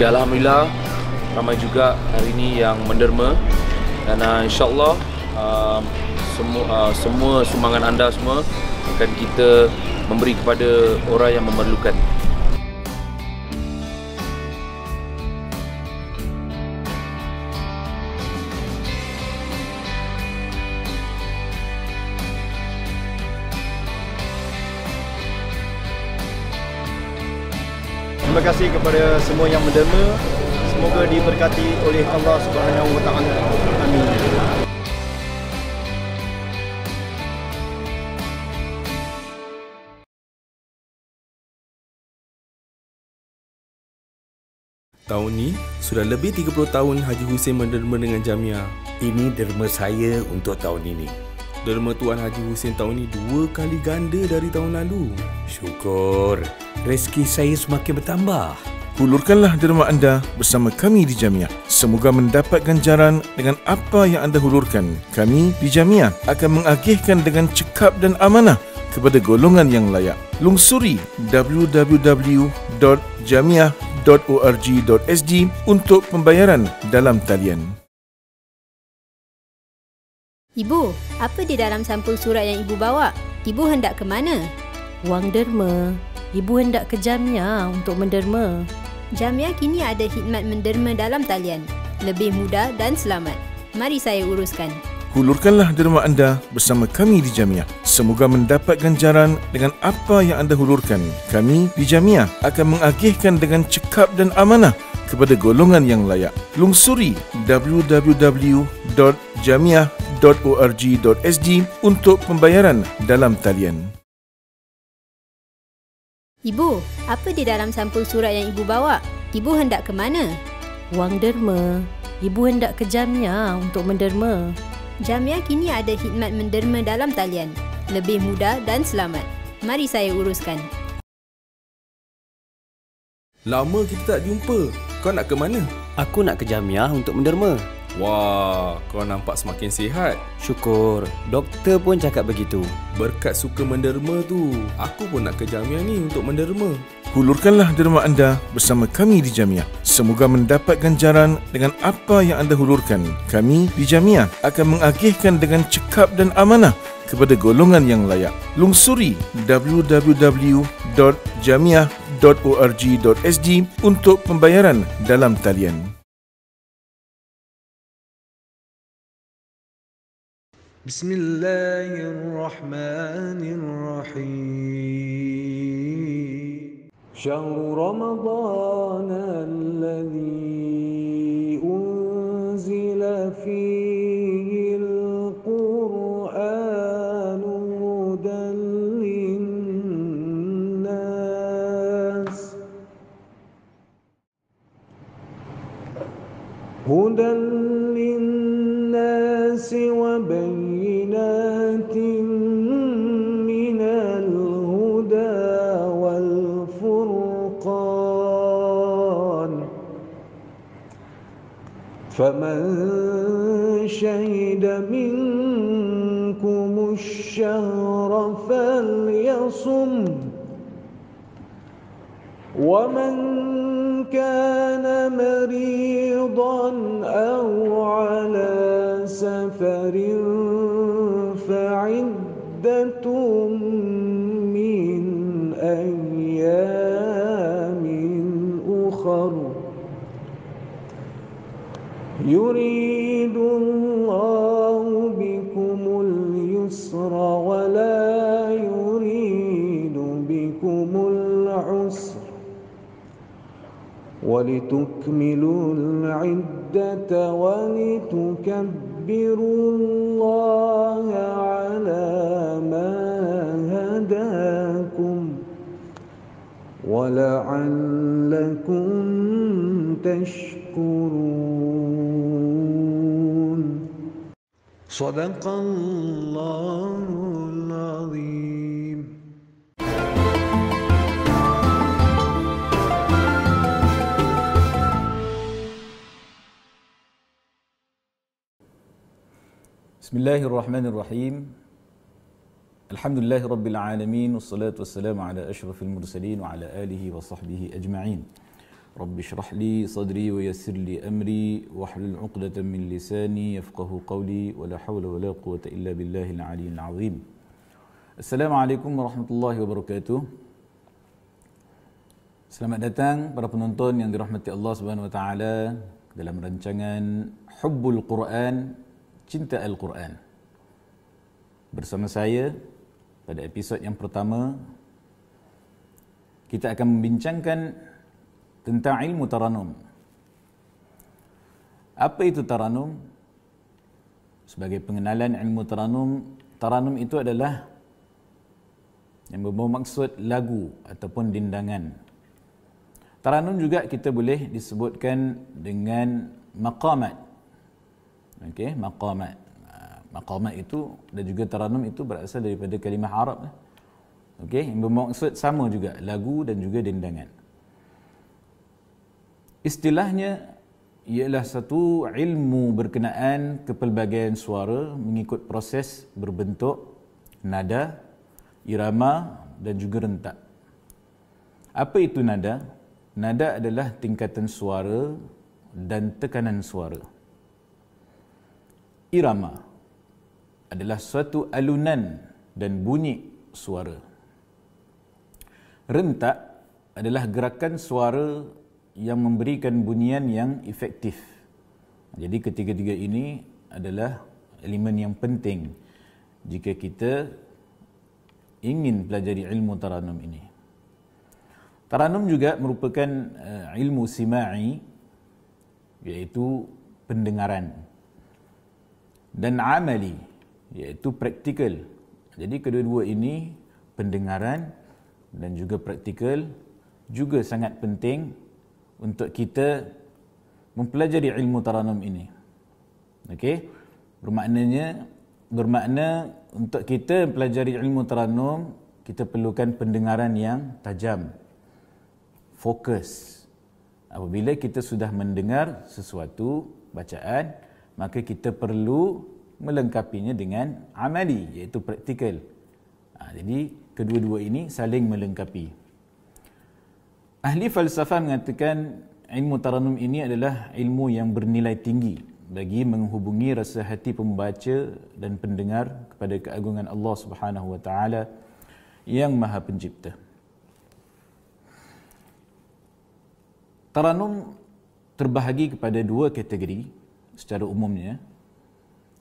Tapi alhamdulillah ramai juga hari ini yang menderma, dan insyaAllah semua sumbangan anda semua akan kita memberi kepada orang yang memerlukan. Terima kasih kepada semua yang menderma. Semoga diberkati oleh Allah Subhanahu Wa Taala. Amin. Tahun ni sudah lebih 30 tahun Haji Hussein menderma dengan Jamia. Ini derma saya untuk tahun ini. Derma Tuan Haji Hussein tahun ni 2 kali ganda dari tahun lalu. Syukur, rezeki saya semakin bertambah. Hulurkanlah derma anda bersama kami di Jamia. Semoga mendapat ganjaran dengan apa yang anda hulurkan. Kami di Jamia akan mengagihkan dengan cekap dan amanah kepada golongan yang layak. Lungsuri www.jamia.org.sg untuk pembayaran dalam talian. Ibu, apa di dalam sampul surat yang ibu bawa? Ibu hendak ke mana? Wang derma. Ibu hendak ke Jamia untuk menderma. Jamia kini ada khidmat menderma dalam talian. Lebih mudah dan selamat. Mari saya uruskan. Hulurkanlah derma anda bersama kami di Jamia. Semoga mendapat ganjaran dengan apa yang anda hulurkan. Kami di Jamia akan mengagihkan dengan cekap dan amanah kepada golongan yang layak. Lungsuri www.jamia.org.sg untuk pembayaran dalam talian. Ibu, apa di dalam sampul surat yang ibu bawa? Ibu hendak ke mana? Wang derma. Ibu hendak ke Jamia untuk menderma. Jamia kini ada khidmat menderma dalam talian. Lebih mudah dan selamat. Mari saya uruskan. Lama kita tak jumpa. Kau nak ke mana? Aku nak ke Jamia untuk menderma. Wah, kau nampak semakin sihat. Syukur, doktor pun cakap begitu. Berkat suka menderma tu, aku pun nak ke Jamia ni untuk menderma. Hulurkanlah derma anda bersama kami di Jamia. Semoga mendapat ganjaran dengan apa yang anda hulurkan. Kami di Jamia akan mengagihkan dengan cekap dan amanah kepada golongan yang layak. Lungsuri www.jamia.org.sg untuk pembayaran dalam talian. Bismillahirrahmanirrahim. Syahrul Ramadan alladhi unzila fihi al-Qur'an hudan linnas wa bayyinatin minal huda wal furqan faman shahida minkum ash-shahra falyasum wa man kana maridan aw ala safarin fa'iddatun min ayyamin ukhar yuridu Allahu bikumul yusra wa la yuridu bikumul usra ولتكملوا العدة ولتكبروا الله على ما هداكم ولعلكم تشكرون صدق الله العظيم. Bismillahirrahmanirrahim. Alhamdulillahi Rabbil Alamin. Wassalatu wassalamu ala ashrafil mursalin wa ala alihi wa sahbihi ajma'in. Rabbi shrah li sadri wa yassir li amri wahlul 'uqdatam min lisani yafqahu qawli wa la hawla wa la quwwata illa billahil 'aliyyil 'azim. Assalamualaikum warahmatullahi wabarakatuh. Selamat datang para penonton yang dirahmati Allah Subhanahu wa taala dalam rancangan Hubbul Quran, Cinta Al-Quran. Bersama saya pada episod yang pertama kita akan membincangkan tentang ilmu taranum. Apa itu taranum? Sebagai pengenalan ilmu taranum, taranum itu adalah yang membawa maksud lagu ataupun dindangan. Taranum juga kita boleh disebutkan dengan maqamat. Okey, maqamat. Maqamat itu dan juga taranum itu berasal daripada kalimah Arab. Okey, yang bermaksud sama juga, lagu dan juga dindangan. Istilahnya ialah satu ilmu berkenaan kepelbagaian suara mengikut proses berbentuk nada, irama dan juga rentak. Apa itu nada? Nada adalah tingkatan suara dan tekanan suara. Irama adalah suatu alunan dan bunyi suara. Rentak adalah gerakan suara yang memberikan bunyian yang efektif. Jadi ketiga-tiga ini adalah elemen yang penting jika kita ingin pelajari ilmu taranum ini. Taranum juga merupakan ilmu sima'i, iaitu pendengaran, dan amali, iaitu praktikal. Jadi kedua-dua ini, pendengaran dan juga praktikal, juga sangat penting untuk kita mempelajari ilmu taranum ini. Okey, bermakna untuk kita pelajari ilmu taranum, kita perlukan pendengaran yang tajam, fokus. Apabila kita sudah mendengar sesuatu bacaan, maka kita perlu melengkapinya dengan amali, iaitu praktikal. Jadi kedua-dua ini saling melengkapi. Ahli falsafah mengatakan ilmu taranum ini adalah ilmu yang bernilai tinggi bagi menghubungi rasa hati pembaca dan pendengar kepada keagungan Allah Subhanahu wa taala yang Maha Pencipta. Taranum terbahagi kepada dua kategori secara umumnya.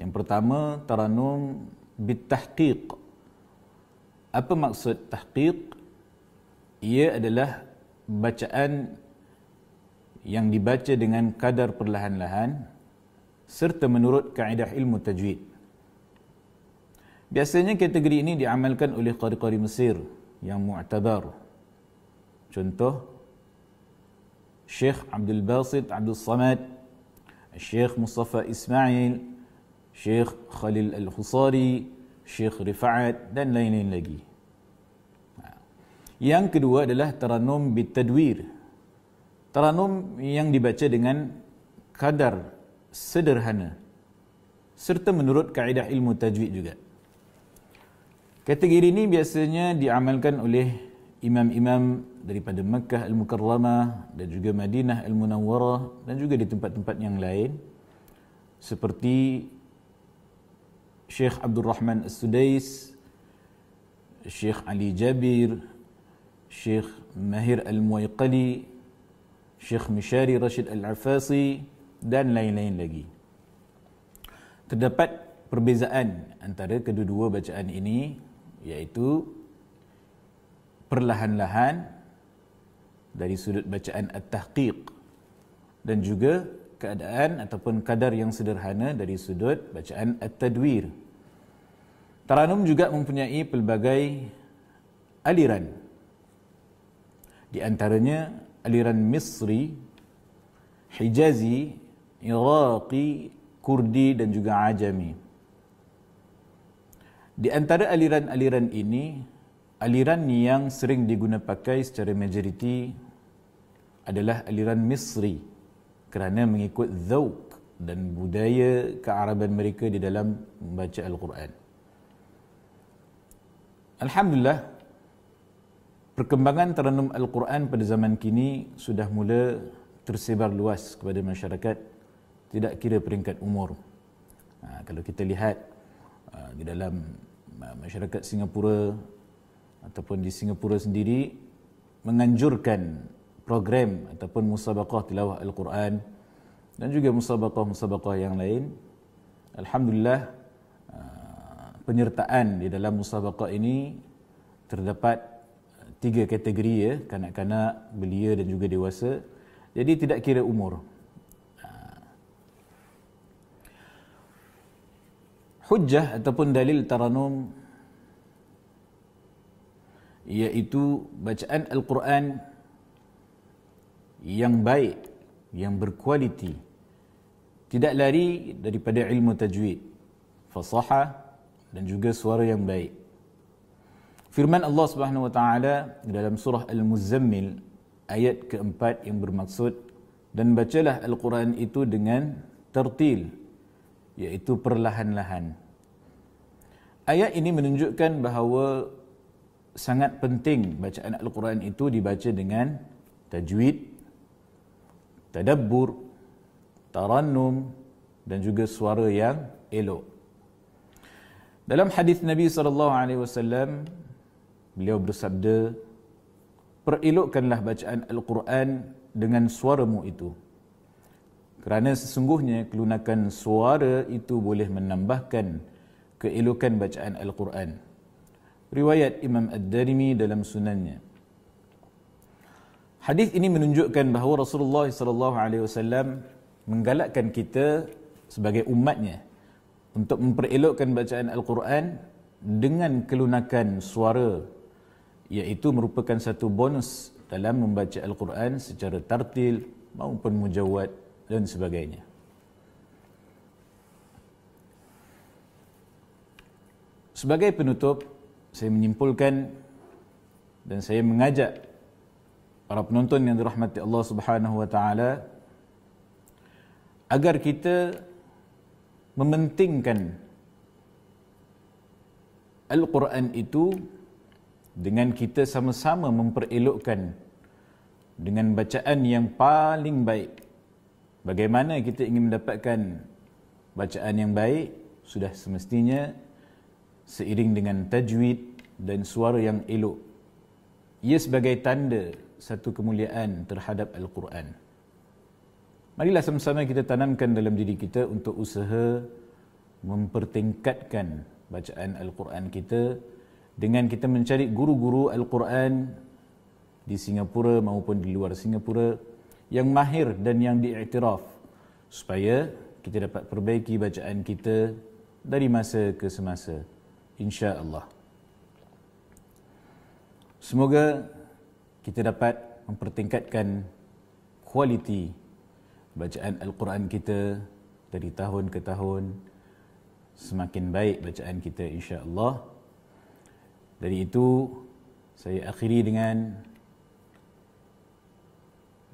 Yang pertama, taranum bitahqiq. Apa maksud tahqiq? Ia adalah bacaan yang dibaca dengan kadar perlahan-lahan serta menurut kaedah ilmu tajwid. Biasanya kategori ini diamalkan oleh qari-qari Mesir yang mu'tabar. Contoh, Syekh Abdul Basit Abdul Samad, Syekh Mustafa Ismail, Syekh Khalil Al-Khusari, Syekh Rifa'at dan lain-lain lagi. Yang kedua adalah taranum bitadwir. Taranum yang dibaca dengan kadar sederhana serta menurut kaedah ilmu tajwid juga. Kategori ini biasanya diamalkan oleh imam-imam daripada Makkah Al-Mukarramah dan juga Madinah Al-Munawwarah dan juga di tempat-tempat yang lain seperti Syekh Abdul Rahman As-Sudais, Syekh Ali Jabir, Syekh Mahir Al-Muwaiqali, Syekh Mishari Rashid Al-Afasi dan lain-lain lagi. Terdapat perbezaan antara kedua-dua bacaan ini, iaitu perlahan-lahan dari sudut bacaan at-tahqiq dan juga keadaan ataupun kadar yang sederhana dari sudut bacaan at-tadwir. Taranum juga mempunyai pelbagai aliran. Di antaranya aliran Misri, Hijazi, Iraqi, Kurdi dan juga Ajami. Di antara aliran-aliran ini, aliran yang sering digunakan pakai secara majoriti adalah aliran Misri kerana mengikut zauq dan budaya kearaban mereka di dalam membaca Al-Quran. Alhamdulillah, perkembangan Taranum Al-Quran pada zaman kini sudah mula tersebar luas kepada masyarakat, tidak kira peringkat umur. Kalau kita lihat di dalam masyarakat Singapura ataupun di Singapura sendiri menganjurkan program ataupun musabaqah tilawah Al-Quran dan juga musabaqah-musabaqah yang lain. Alhamdulillah, penyertaan di dalam musabaqah ini terdapat 3 kategori ya, kanak-kanak, belia dan juga dewasa. Jadi tidak kira umur. Hujjah ataupun dalil taranum iaitu bacaan Al-Quran yang baik, yang berkualiti, tidak lari daripada ilmu tajwid, fasahah dan juga suara yang baik. Firman Allah Subhanahu wa taala dalam surah Al-Muzammil ayat keempat yang bermaksud, dan bacalah Al-Quran itu dengan tertil, iaitu perlahan-lahan. Ayat ini menunjukkan bahawa sangat penting bacaan Al-Quran itu dibaca dengan tajwid, tadabbur, tarannum dan juga suara yang elok. Dalam hadis Nabi SAW, beliau bersabda, perelokkanlah bacaan Al-Quran dengan suaramu itu, kerana sesungguhnya kelunakan suara itu boleh menambahkan keelokan bacaan Al-Quran. Riwayat Imam Ad-Darimi dalam sunannya. Hadis ini menunjukkan bahawa Rasulullah SAW menggalakkan kita sebagai umatnya untuk memperelokkan bacaan Al-Quran dengan kelunakan suara, iaitu merupakan satu bonus dalam membaca Al-Quran secara tartil maupun mujawwad dan sebagainya. Sebagai penutup, saya menyimpulkan dan saya mengajak para penonton yang dirahmati Allah Subhanahu wa taala agar kita mementingkan Al-Quran itu dengan kita sama-sama memperelokkan dengan bacaan yang paling baik. Bagaimana kita ingin mendapatkan bacaan yang baik? Sudah semestinya seiring dengan tajwid dan suara yang elok. Ia sebagai tanda satu kemuliaan terhadap Al-Quran. Marilah sama-sama kita tanamkan dalam diri kita untuk usaha mempertingkatkan bacaan Al-Quran kita dengan kita mencari guru-guru Al-Quran di Singapura maupun di luar Singapura yang mahir dan yang diiktiraf, supaya kita dapat perbaiki bacaan kita dari masa ke semasa, insya-Allah. Semoga kita dapat mempertingkatkan kualiti bacaan Al-Quran kita dari tahun ke tahun, semakin baik bacaan kita, insya-Allah. Dari itu, saya akhiri dengan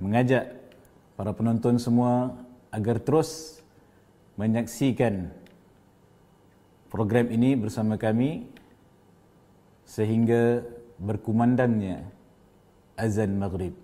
mengajak para penonton semua agar terus menyaksikan program ini bersama kami sehingga berkumandangnya azan maghrib,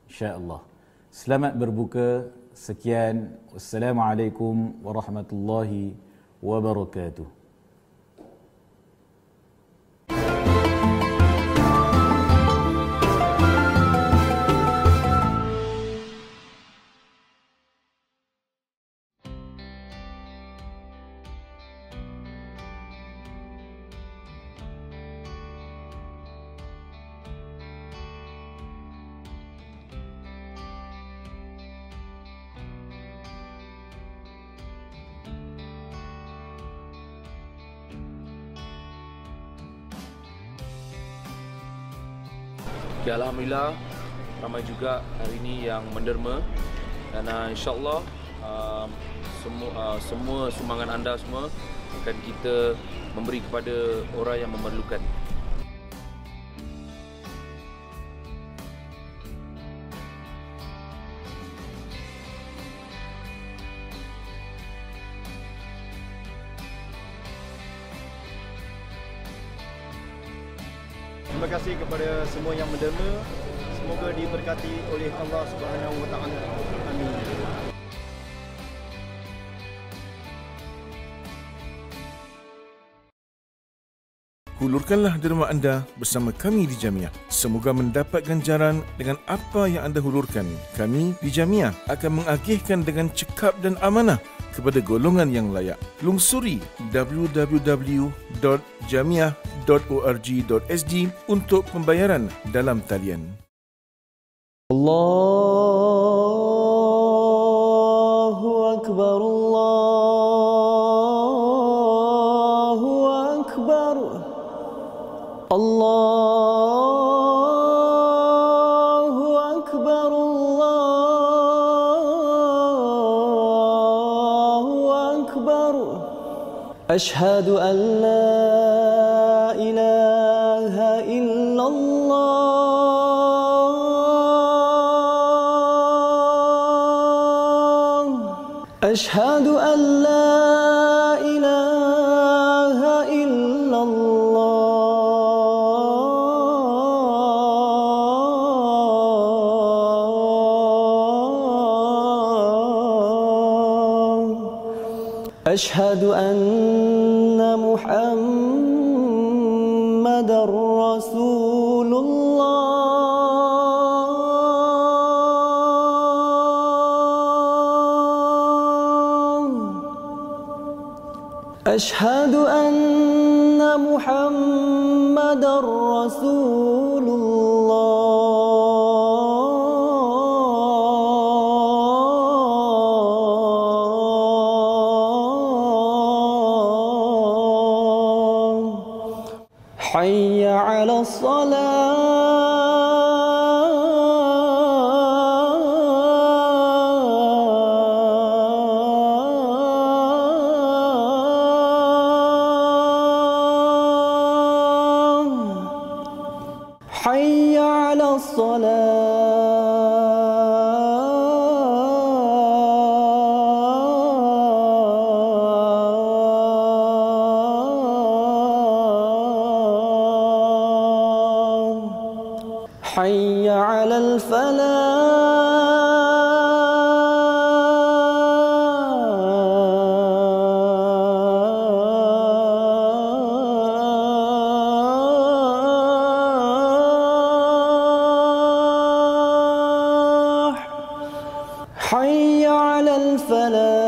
insya-Allah. Selamat berbuka. Sekian. Wassalamualaikum warahmatullahi wabarakatuh. Okay, Alhamdulillah, ramai juga hari ini yang menderma, dan insyaAllah semua sumbangan anda semua akan kita memberi kepada orang yang memerlukan. Terima Terima kasih kepada semua yang menderma. Semoga diberkati oleh Allah Subhanahu Wa Taala. Amin. Hulurkanlah derma anda bersama kami di Jamiah. Semoga mendapat ganjaran dengan apa yang anda hulurkan. Kami di Jamiah akan mengagihkan dengan cekap dan amanah kepada golongan yang layak. Lungsuri www.jamiah.org.sg untuk pembayaran dalam talian. Allahu Akbar, Allahu Akbar, Allahu Akbar, Allahu Akbar. Ashhadu an la ilaha illallah. Ashhadu an la ilaha illallah. Ashhadu anna Muhammadar Rasulullah. Ashhadu anna Muhammadar Rasulullah. Hayya 'ala حي على الصلاة حي على الفلاح حي على الفلاح.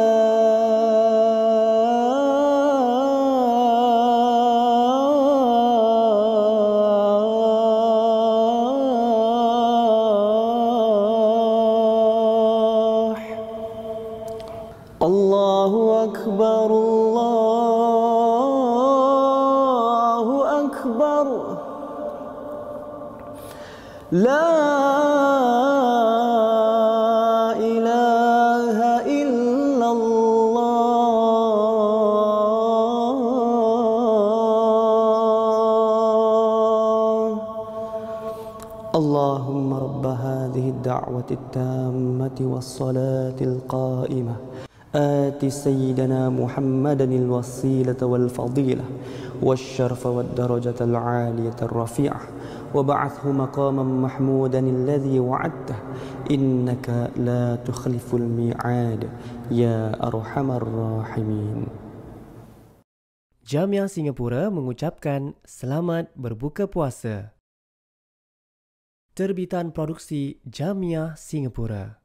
الله أكبر، الله أكبر، لا إله إلا الله. اللهم رب هذه الدعوة التامة والصلاة القائمة آت سيدنا محمدا الوسيلة والفضيلة والشرف والدرجة العالية الرفيعة وبعثه مقاما محمودا الذي وعدته إنك لا تخلف الميعاد يا أرحم الراحمين. Jamiah Singapura mengucapkan selamat berbuka puasa. Terbitan produksi Jamiah Singapura.